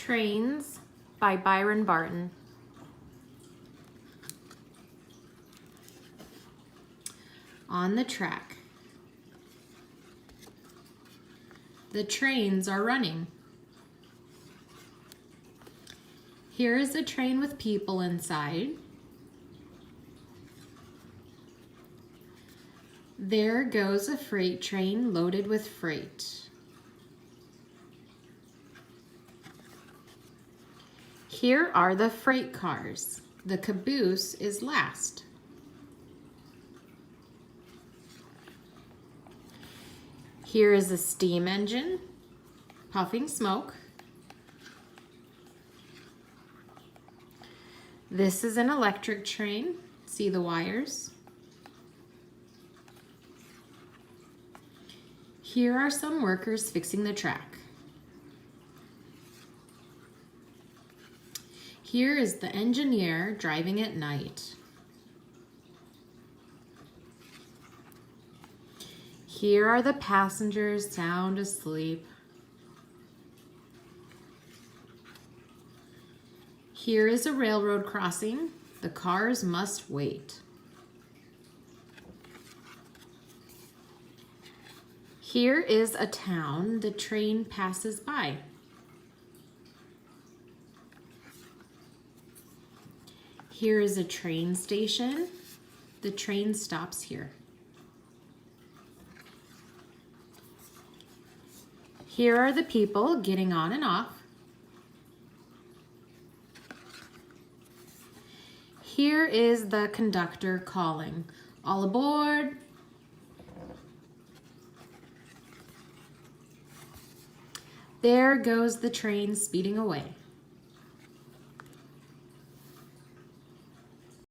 Trains by Byron Barton. On the track. The trains are running. Here is a train with people inside. There goes a freight train loaded with freight. Here are the freight cars. The caboose is last. Here is a steam engine, puffing smoke. This is an electric train. See the wires? Here are some workers fixing the track. Here is the engineer driving at night. Here are the passengers sound asleep. Here is a railroad crossing. The cars must wait. Here is a town. The train passes by. Here is a train station. The train stops here. Here are the people getting on and off. Here is the conductor calling, "All aboard." There goes the train speeding away.